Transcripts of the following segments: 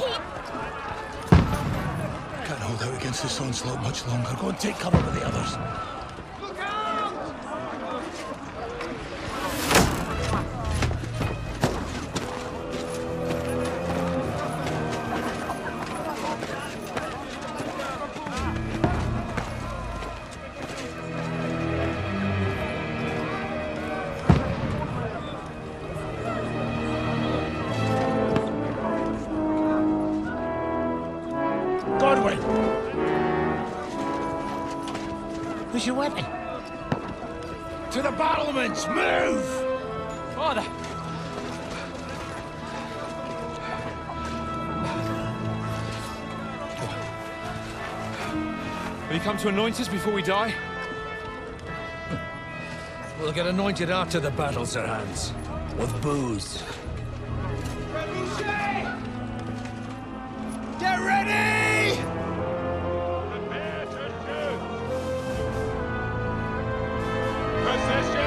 keep... Can't hold out against this onslaught much longer. Go and take cover with the others. Look out! Where's your weapon? To the battlements! Move! Father! Will you come to anoint us before we die? We'll get anointed after the battles are hands. With booze. Get ready! Prepare to shoot! Position!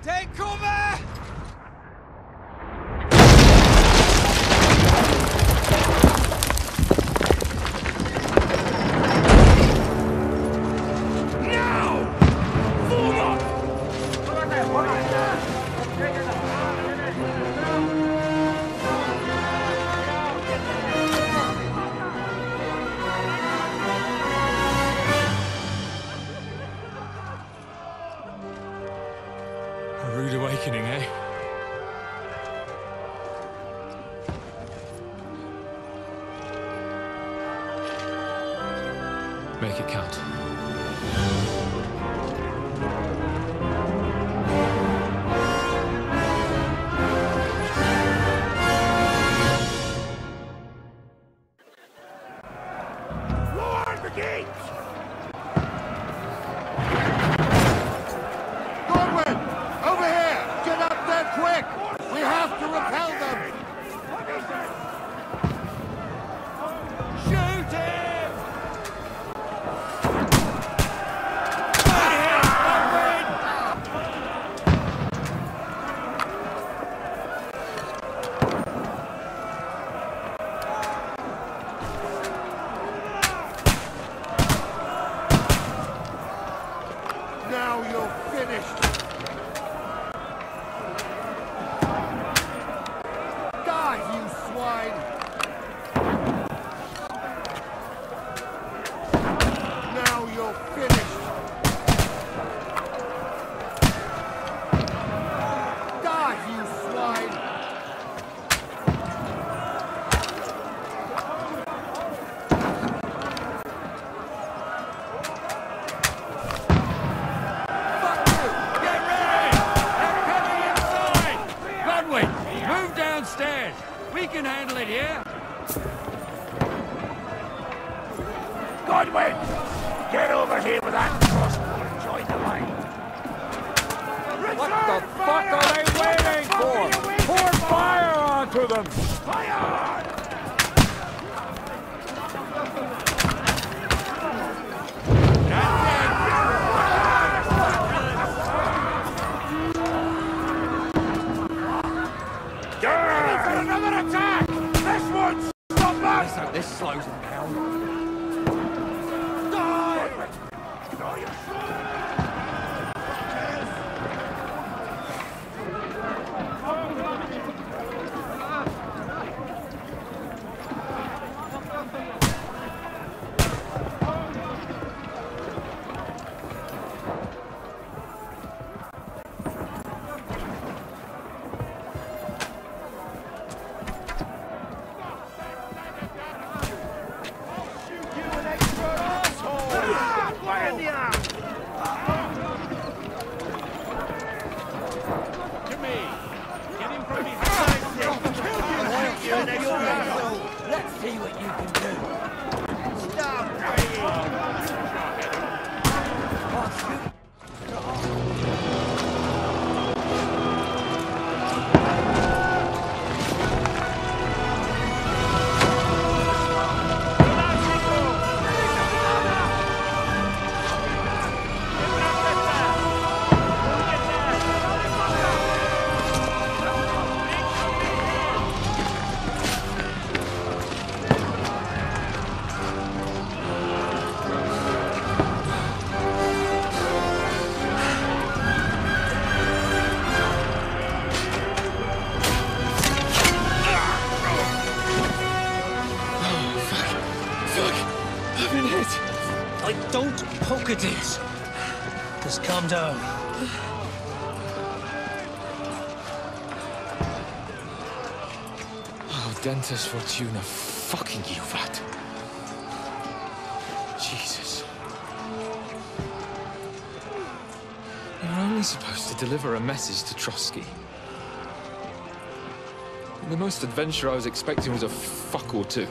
Take cover! A rude awakening, eh? Make it count. Lower the gates! Godwin! Over here! Get up there quick! We have to repel them! Shoot him! Now you're finished! Die, you swine! Now you're finished! Die, you swine! Get ready! They're coming inside! Godwin, move downstairs. We can handle it here. Godwin! Get over here with that crossbow and join the line! What the fuck are they waiting for? Pour fire onto them! Fire! Ready for another attack! This one's stop us! So this slows them down. Die! Draw your sword! Let's see what you can do. Stop praying! Don't poke at it. Just calm down. Oh, Dentist Fortuna, fucking you, that. Jesus. You're only supposed to deliver a message to Trotsky. The most adventure I was expecting was a fuck or two.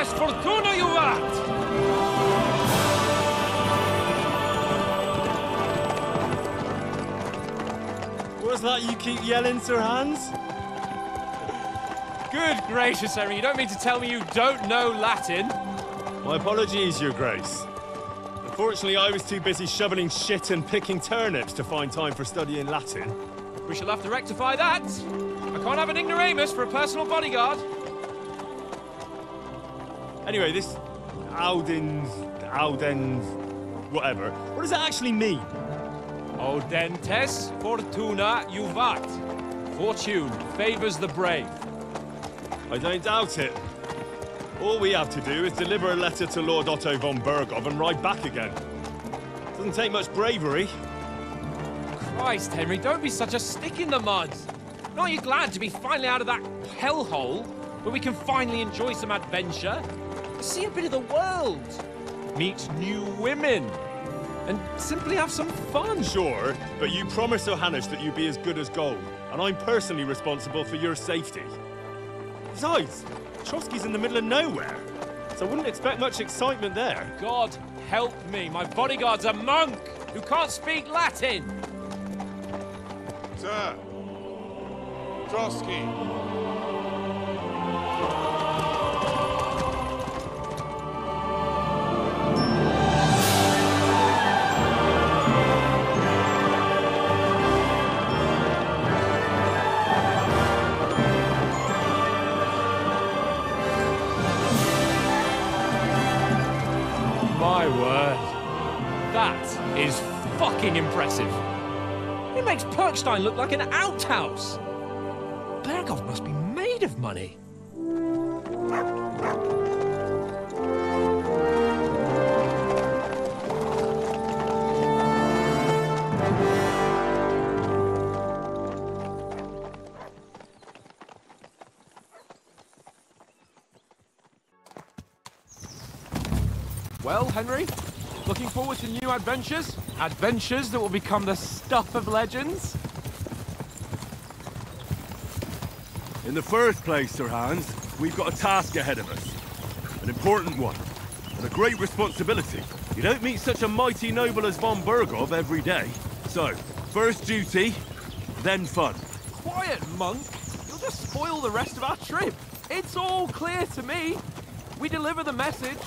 Fortuna, you rat! What's that you keep yelling, Sir Hans? Good gracious, Henry, you don't mean to tell me you don't know Latin? My apologies, Your Grace. Unfortunately, I was too busy shoveling shit and picking turnips to find time for studying Latin. We shall have to rectify that. I can't have an ignoramus for a personal bodyguard. Anyway, this Audens, whatever. What does that actually mean? Audentes fortuna juvat. Fortune favors the brave. I don't doubt it. All we have to do is deliver a letter to Lord Otto von Bergov and ride back again. Doesn't take much bravery. Christ, Henry, don't be such a stick in the mud. Aren't you glad to be finally out of that hellhole where we can finally enjoy some adventure? See a bit of the world, meet new women, and simply have some fun. Sure, but you promised Johannes that you'd be as good as gold, and I'm personally responsible for your safety. Besides, Trotsky's in the middle of nowhere, so I wouldn't expect much excitement there. God help me, my bodyguard's a monk who can't speak Latin. Sir, Trotsky. My word. That is fucking impressive. It makes Perkstein look like an outhouse. Bergov must be made of money. Well, Henry, looking forward to new adventures? Adventures that will become the stuff of legends? In the first place, Sir Hans, we've got a task ahead of us. An important one. And a great responsibility. You don't meet such a mighty noble as von Bergov every day. So, first duty, then fun. Quiet, monk. You'll just spoil the rest of our trip. It's all clear to me. We deliver the message,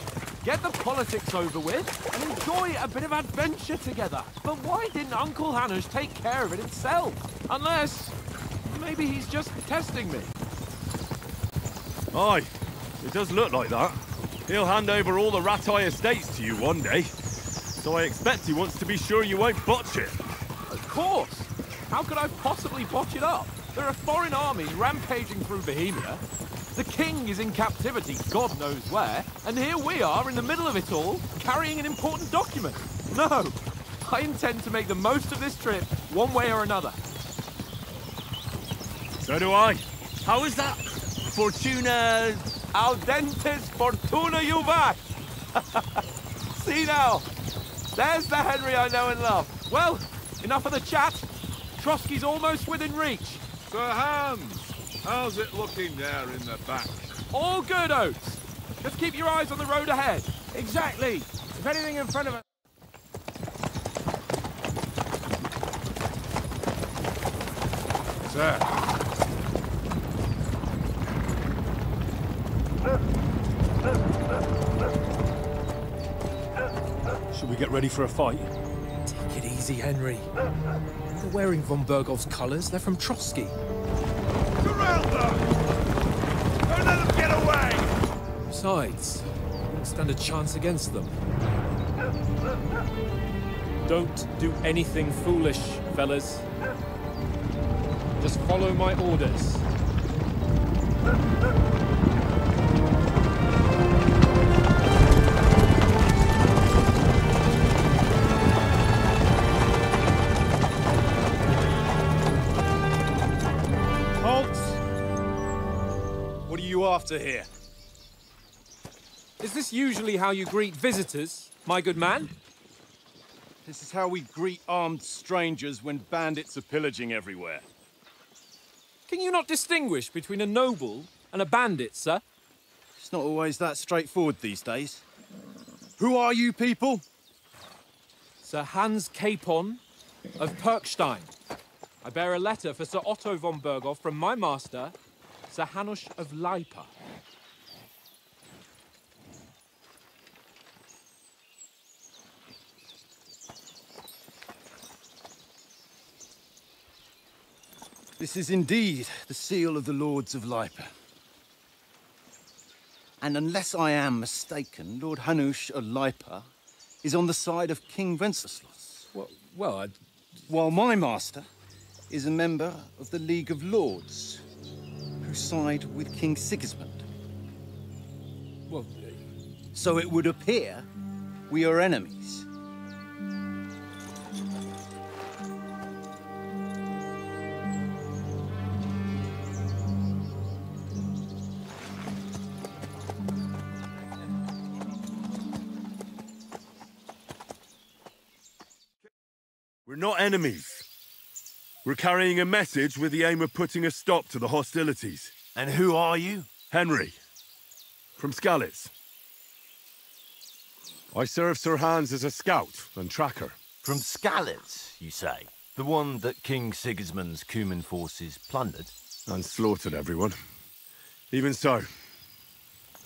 get the politics over with, and enjoy a bit of adventure together. But why didn't Uncle Hannes take care of it himself? Unless, maybe he's just testing me. Aye, it does look like that. He'll hand over all the Ratai estates to you one day. So I expect he wants to be sure you won't botch it. Of course. How could I possibly botch it up? There are foreign armies rampaging through Bohemia. The king is in captivity, God knows where, and here we are in the middle of it all, carrying an important document. No, I intend to make the most of this trip, one way or another. So do I. How is that? Fortuna... Audentes fortuna juvat! See now, there's the Henry I know and love. Well, enough of the chat. Trotsky's almost within reach. Sir Hans, how's it looking there in the back? All good, Oates. Just keep your eyes on the road ahead. Exactly. If anything in front of us... Sir. Should we get ready for a fight? Take it easy, Henry. They're wearing von Bergov's colours. They're from Trotsky. Surround them! Don't let them get away! Besides, we won't stand a chance against them. Don't do anything foolish, fellas. Just follow my orders. What are you after here? Is this usually how you greet visitors, my good man? This is how we greet armed strangers when bandits are pillaging everywhere. Can you not distinguish between a noble and a bandit, sir? It's not always that straightforward these days. Who are you people? Sir Hans Capon of Perkstein. I bear a letter for Sir Otto von Berghoff from my master, Sir Hanush of Lipa. This is indeed the seal of the Lords of Lipa. And unless I am mistaken, Lord Hanush of Lipa is on the side of King Wenceslas. While my master is a member of the League of Lords, who side with King Sigismund. So it would appear we are enemies. We're not enemies. We're carrying a message with the aim of putting a stop to the hostilities. And who are you? Henry, from Skalitz. I serve Sir Hans as a scout and tracker. From Skalitz, you say? The one that King Sigismund's Cuman forces plundered? And slaughtered everyone. Even so,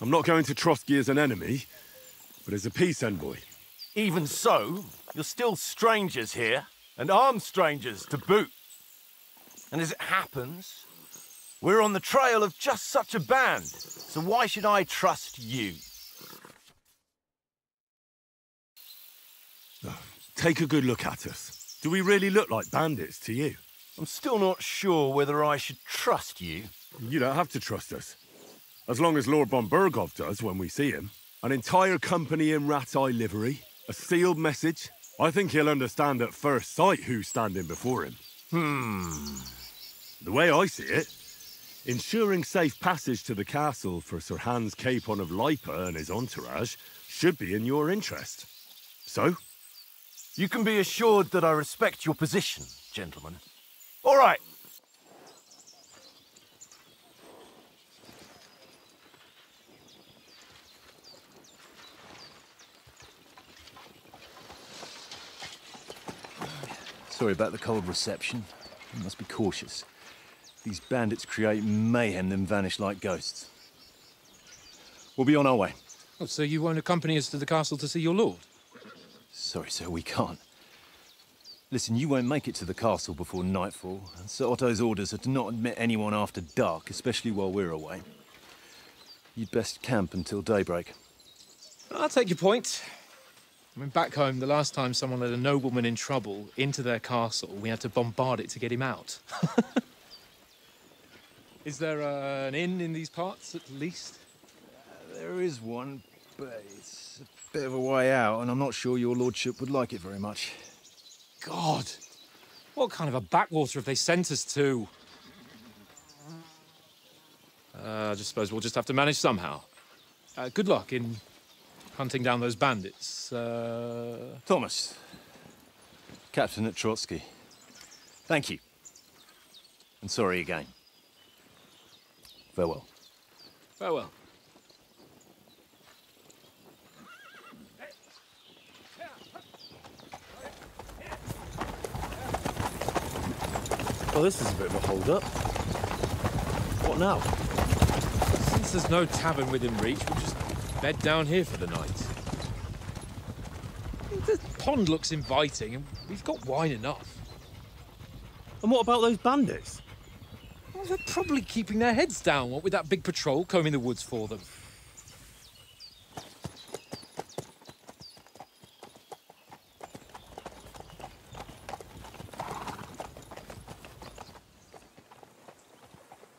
I'm not going to Trotsky as an enemy, but as a peace envoy. Even so, you're still strangers here, and armed strangers to boot. And as it happens, we're on the trail of just such a band, so why should I trust you? Take a good look at us. Do we really look like bandits to you? I'm still not sure whether I should trust you. You don't have to trust us. As long as Lord von Berghoff does when we see him. An entire company in rat-eye livery, a sealed message. I think he'll understand at first sight who's standing before him. The way I see it, ensuring safe passage to the castle for Sir Hans Capon of Lipa and his entourage should be in your interest. So? You can be assured that I respect your position, gentlemen. All right. Sorry about the cold reception. You must be cautious. These bandits create mayhem, then vanish like ghosts. We'll be on our way. Oh, so you won't accompany us to the castle to see your lord? Sorry, sir, we can't. Listen, you won't make it to the castle before nightfall, and Sir Otto's orders are to not admit anyone after dark, especially while we're away. You'd best camp until daybreak. I'll take your point. I mean, back home, the last time someone let a nobleman in trouble into their castle, we had to bombard it to get him out. Is there an inn in these parts, at least? There is one, but it's a bit of a way out, and I'm not sure your lordship would like it very much. God! What kind of a backwater have they sent us to? I just suppose we'll just have to manage somehow. Good luck in hunting down those bandits. Thomas, Captain at Trotsky. Thank you. And sorry again. Farewell. Farewell. Well, this is a bit of a hold-up. What now? Since there's no tavern within reach, we'll just bed down here for the night. The pond looks inviting, and we've got wine enough. And what about those bandits? Well, they're probably keeping their heads down, what with that big patrol combing the woods for them.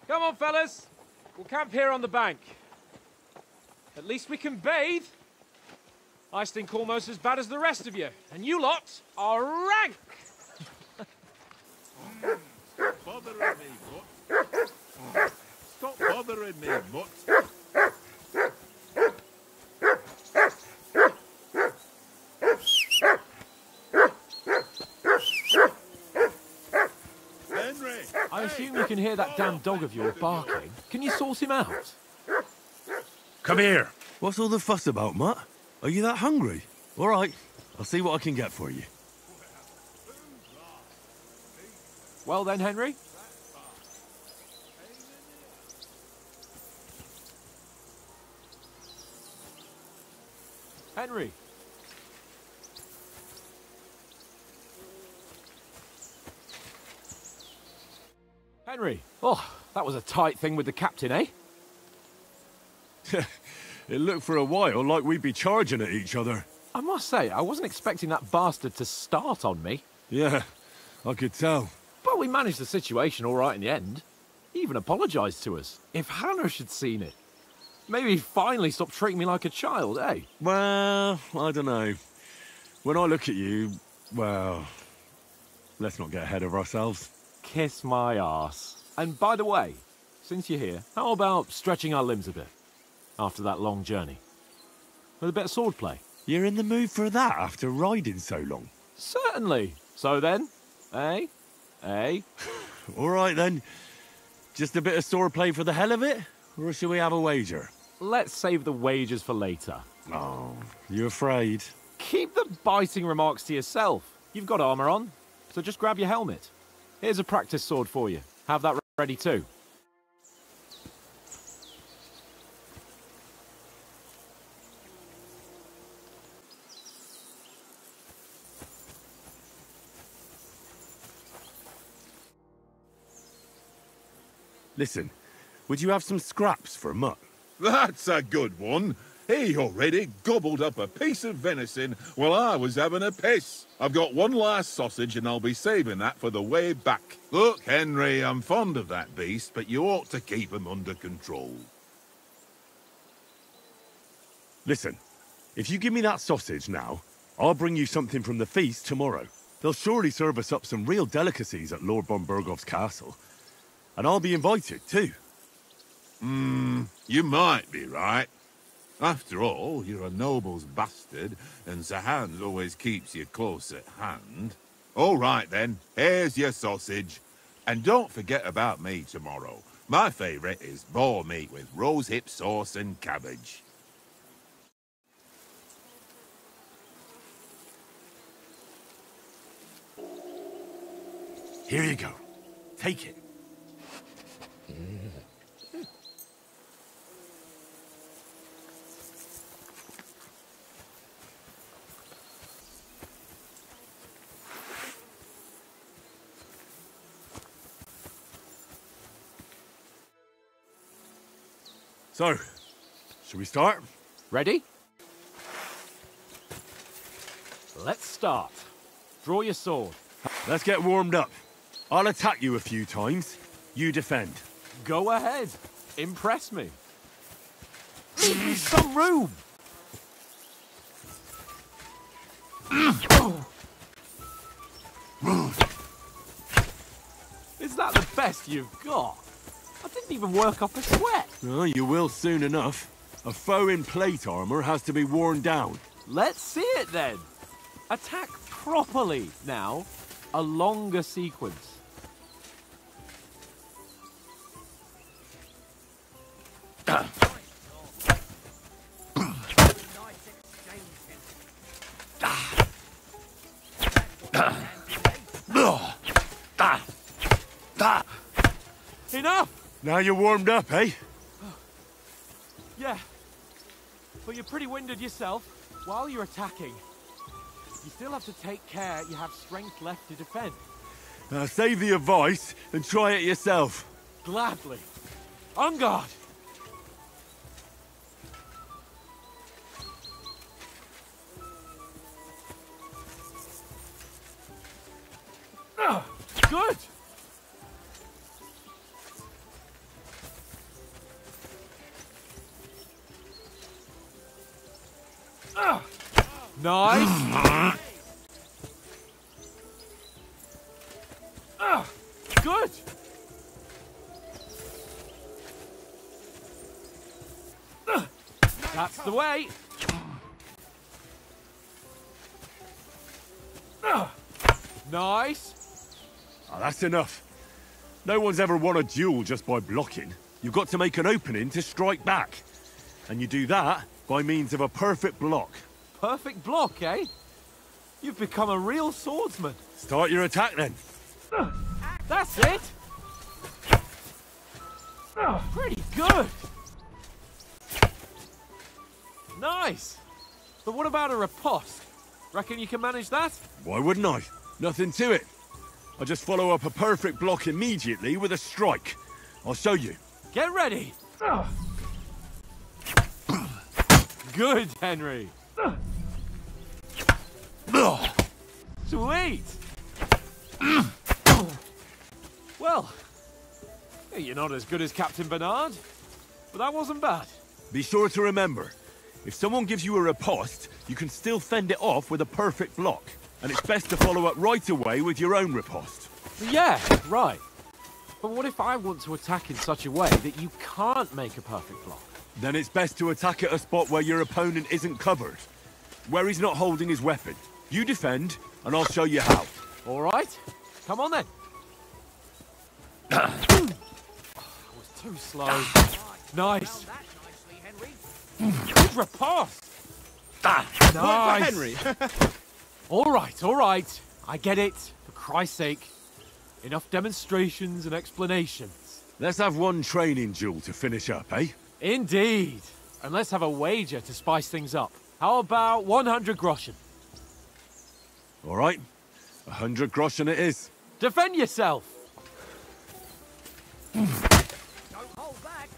Come on, fellas. We'll camp here on the bank. At least we can bathe. I stink almost as bad as the rest of you, and you lot are rank. Stop bothering me, mutt. Stop bothering me, mutt. Henry! I assume you can hear that damn dog of yours barking. Can you sort him out? Come here. What's all the fuss about, Mutt? Are you that hungry? All right, I'll see what I can get for you. Well then, Henry. Henry. Henry. Oh, that was a tight thing with the captain, eh? It looked for a while like we'd be charging at each other. I must say, I wasn't expecting that bastard to start on me. Yeah, I could tell. But we managed the situation all right in the end. He even apologised to us. If Hannah had seen it. Maybe he'd finally stop treating me like a child, eh? Well, I don't know. When I look at you, well, let's not get ahead of ourselves. Kiss my arse. And by the way, since you're here, how about stretching our limbs a bit? After that long journey. With a bit of swordplay. You're in the mood for that after riding so long? Certainly. So then, eh? Eh? All right then. Just a bit of swordplay for the hell of it? Or shall we have a wager? Let's save the wagers for later. Oh, you afraid? Keep the biting remarks to yourself. You've got armour on, so just grab your helmet. Here's a practice sword for you. Have that ready too. Listen, would you have some scraps for Mutt? That's a good one. He already gobbled up a piece of venison while I was having a piss. I've got one last sausage and I'll be saving that for the way back. Look, Henry, I'm fond of that beast, but you ought to keep him under control. Listen, if you give me that sausage now, I'll bring you something from the feast tomorrow. They'll surely serve us up some real delicacies at Lord von Bergov's castle. And I'll be invited, too. You might be right. After all, you're a noble's bastard, and Sir Hans always keeps you close at hand. All right, then. Here's your sausage. And don't forget about me tomorrow. My favourite is boar meat with rosehip sauce and cabbage. Here you go. Take it. So, should we start? Ready? Let's start. Draw your sword. Let's get warmed up. I'll attack you a few times. You defend. Go ahead. Impress me. Leave me some room. Is that the best you've got? I didn't even work up a sweat. Oh, you will soon enough. A foe in plate armor has to be worn down. Let's see it then. Attack properly now. A longer sequence. Enough! Now you're warmed up, eh? Yeah. But you're pretty winded yourself. While you're attacking, you still have to take care you have strength left to defend. Save the advice and try it yourself. Gladly. On guard! Good! Nice! Good! That's the way! Nice! Oh, that's enough. No one's ever won a duel just by blocking. You've got to make an opening to strike back. And you do that by means of a perfect block. Perfect block, eh? You've become a real swordsman. Start your attack then. That's it! Pretty good! Nice! But what about a riposte? Reckon you can manage that? Why wouldn't I? Nothing to it. I just follow up a perfect block immediately with a strike. I'll show you. Get ready! Good, Henry! Sweet! Well, you're not as good as Captain Bernard, but that wasn't bad. Be sure to remember, if someone gives you a riposte, you can still fend it off with a perfect block. And it's best to follow up right away with your own riposte. Yeah, right. But what if I want to attack in such a way that you can't make a perfect block? Then it's best to attack at a spot where your opponent isn't covered. Where he's not holding his weapon. You defend, and I'll show you how. All right. Come on then. I was too slow. Nice. Good riposte. Nice. Henry. All right. I get it. For Christ's sake. Enough demonstrations and explanations. Let's have one training duel to finish up, eh? Indeed. And let's have a wager to spice things up. How about 100 groschen? All right. 100 groschen it is. Defend yourself. Don't hold back.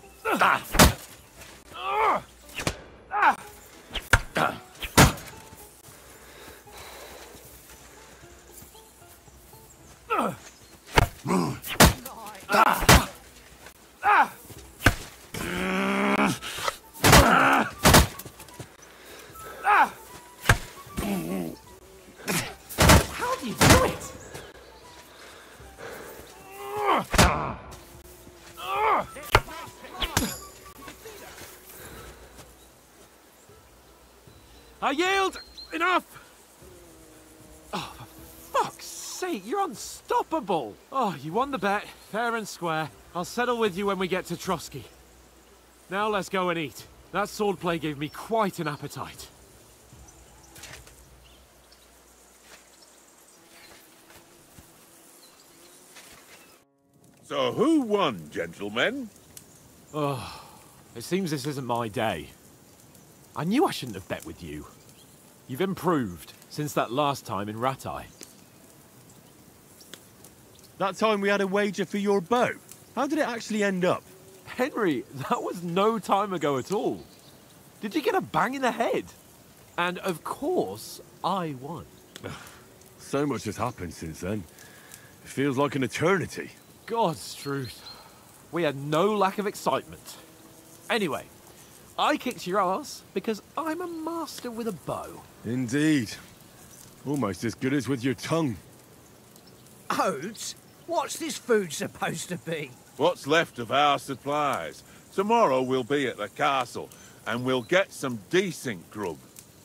How do you do it? I yield! Enough! Oh, for fuck's sake, you're unstoppable! Oh, you won the bet, fair and square. I'll settle with you when we get to Trotsky. Now let's go and eat. That swordplay gave me quite an appetite. So who won, gentlemen? Oh, it seems this isn't my day. I knew I shouldn't have bet with you. You've improved since that last time in Ratai. That time we had a wager for your bow. How did it actually end up? Henry, that was no time ago at all. Did you get a bang in the head? And of course, I won. So much has happened since then. It feels like an eternity. God's truth. We had no lack of excitement. Anyway, I kicked your ass because I'm a master with a bow. Indeed. Almost as good as with your tongue. Oats? What's this food supposed to be? What's left of our supplies. Tomorrow we'll be at the castle, and we'll get some decent grub.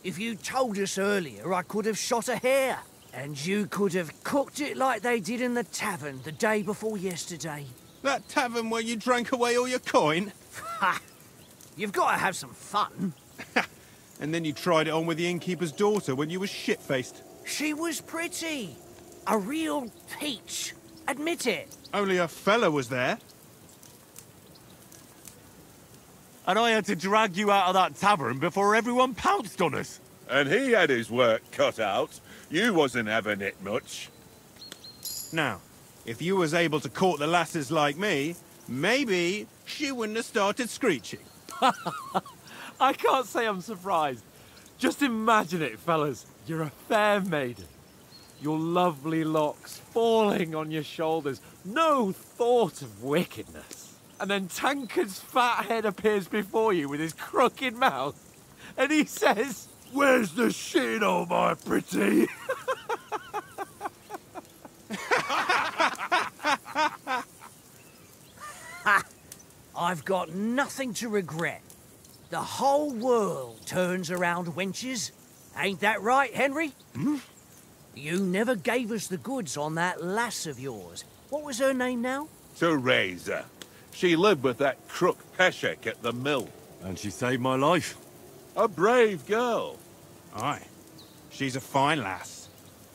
If you told us earlier, I could have shot a hare. And you could have cooked it like they did in the tavern the day before yesterday. That tavern where you drank away all your coin? Ha! You've got to have some fun. And then you tried it on with the innkeeper's daughter when you were shit-faced. She was pretty. A real peach. Admit it. Only a fella was there. And I had to drag you out of that tavern before everyone pounced on us. And he had his work cut out. You wasn't having it much. Now, if you was able to court the lasses like me, maybe she wouldn't have started screeching. I can't say I'm surprised. Just imagine it, fellas. You're a fair maiden. Your lovely locks falling on your shoulders. No thought of wickedness. And then Tankard's fat head appears before you with his crooked mouth. And he says, "Where's the shit, oh my pretty?" I've got nothing to regret. The whole world turns around wenches. Ain't that right, Henry? Hmm? You never gave us the goods on that lass of yours. What was her name now? Teresa. She lived with that crook Peshek at the mill. And she saved my life. A brave girl. Aye. She's a fine lass.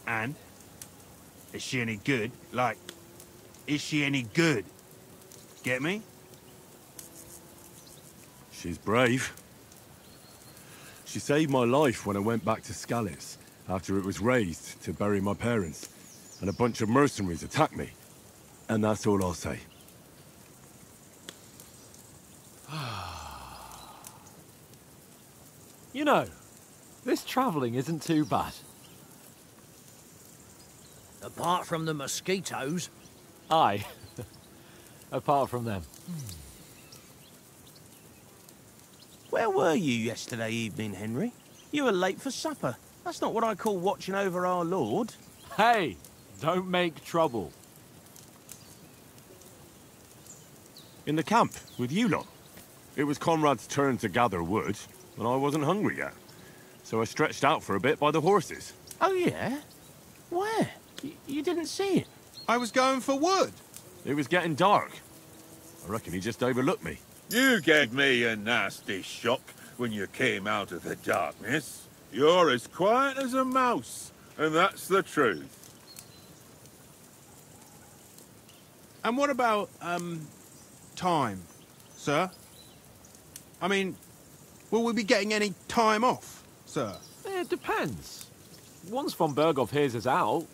And? Is she any good? Like, is she any good? Get me? She's brave. She saved my life when I went back to Skalitz after it was razed to bury my parents, and a bunch of mercenaries attacked me. And that's all I'll say. you know, this travelling isn't too bad. Apart from the mosquitoes. Aye. Apart from them. Where were you yesterday evening, Henry? You were late for supper. That's not what I call watching over our lord. Hey, don't make trouble. In the camp, with you lot. It was Conrad's turn to gather wood, and I wasn't hungry yet. So I stretched out for a bit by the horses. Oh, yeah? Where? You didn't see it? I was going for wood. It was getting dark. I reckon he just overlooked me. You gave me a nasty shock when you came out of the darkness. You're as quiet as a mouse, and that's the truth. And what about, time, sir? I mean, will we be getting any time off, sir? It depends. Once von Berghoff hears us out,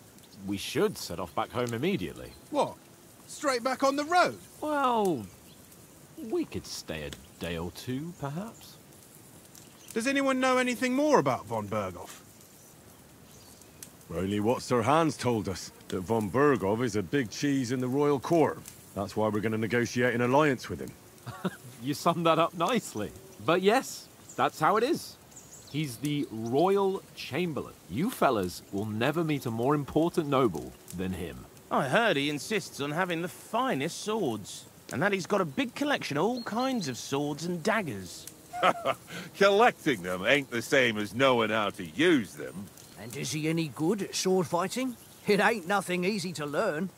we should set off back home immediately. What? Straight back on the road? Well, we could stay a day or two, perhaps. Does anyone know anything more about von Berghoff? Only what Sir Hans told us, that von Berghoff is a big cheese in the royal court. That's why we're going to negotiate an alliance with him. You summed that up nicely. But yes, that's how it is. He's the royal chamberlain. You fellas will never meet a more important noble than him. I heard he insists on having the finest swords, and that he's got a big collection of all kinds of swords and daggers. Collecting them ain't the same as knowing how to use them. And is he any good at sword fighting? It ain't nothing easy to learn.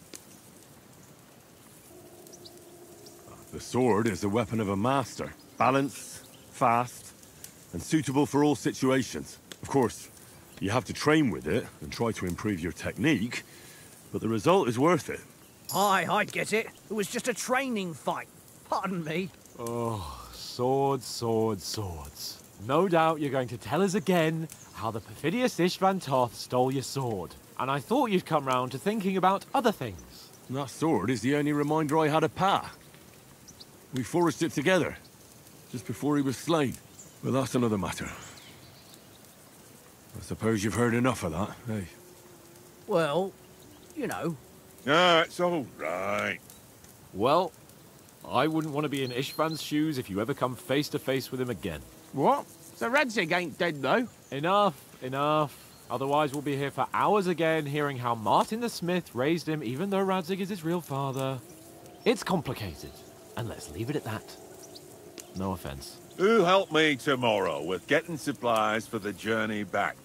The sword is the weapon of a master. Balanced, fast, and suitable for all situations. Of course, you have to train with it and try to improve your technique, but the result is worth it. Aye, I get it. It was just a training fight. Pardon me. Oh, swords, swords, swords. No doubt you're going to tell us again how the perfidious Istvan Toth stole your sword. And I thought you'd come round to thinking about other things. And that sword is the only reminder I had of Pa. We forged it together, just before he was slain. But that's another matter. I suppose you've heard enough of that, eh? Well, you know. Ah, it's all right. Well, I wouldn't want to be in Ishvan's shoes if you ever come face to face with him again. What? So Radzig ain't dead, though? Enough. Otherwise we'll be here for hours again hearing how Martin the Smith raised him even though Radzig is his real father. It's complicated, and let's leave it at that. No offense. Who'll help me tomorrow with getting supplies for the journey back?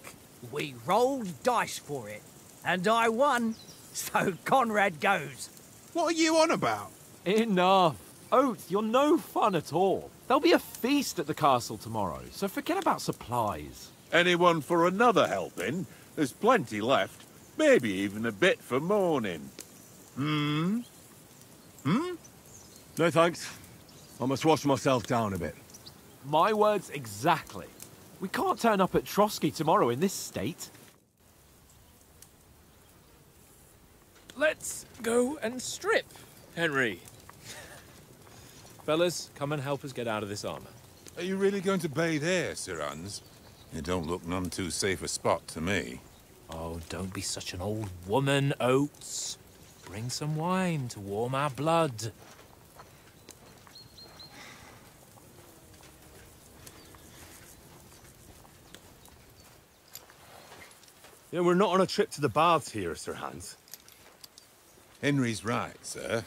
We rolled dice for it, and I won, so Conrad goes. What are you on about? Enough. Oath, you're no fun at all. There'll be a feast at the castle tomorrow, so forget about supplies. Anyone for another helping? There's plenty left. Maybe even a bit for morning. No thanks. I must wash myself down a bit. My words exactly. We can't turn up at Trotsky tomorrow in this state. Let's go and strip, Henry. Fellas, come and help us get out of this armor. Are you really going to bathe here, Sir Hans? It don't look none too safe a spot to me. Oh, don't be such an old woman, Oates. Bring some wine to warm our blood. Yeah, we're not on a trip to the baths here, Sir Hans. Henry's right, sir.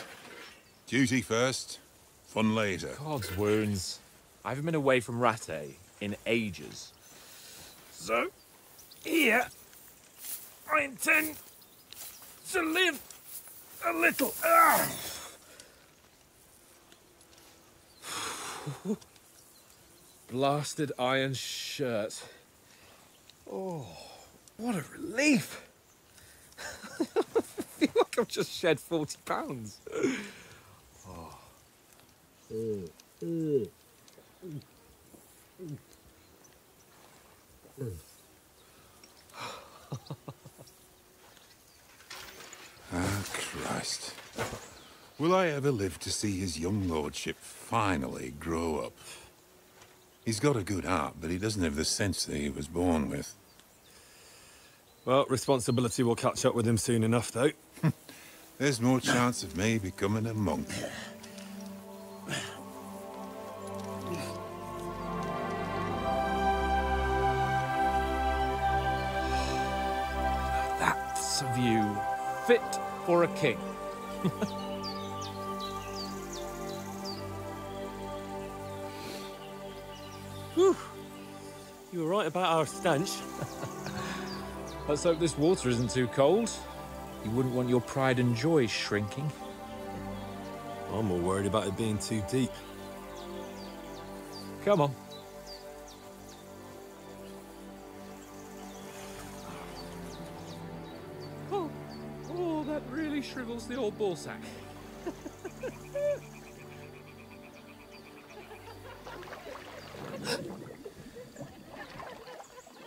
Duty first, fun later. God's wounds. I haven't been away from Rate in ages. So, here, I intend to live a little. Blasted iron shirt. Oh, what a relief. I feel like I've just shed 40 pounds. Christ. Will I ever live to see his young lordship finally grow up? He's got a good heart, but he doesn't have the sense that he was born with. Well, responsibility will catch up with him soon enough, though. There's more chance of me becoming a monk. That's a view fit for a king. Whew. You were right about our stench. Let's hope this water isn't too cold. You wouldn't want your pride and joy shrinking. I'm more worried about it being too deep. Come on. Oh, that really shrivels the old ball sack.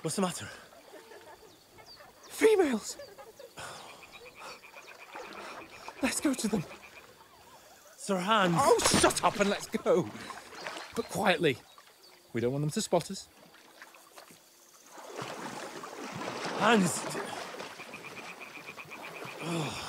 What's the matter? Females! Let's go to them. Sir Hans! Oh, shut up and let's go. But quietly. We don't want them to spot us. Hans! Oh.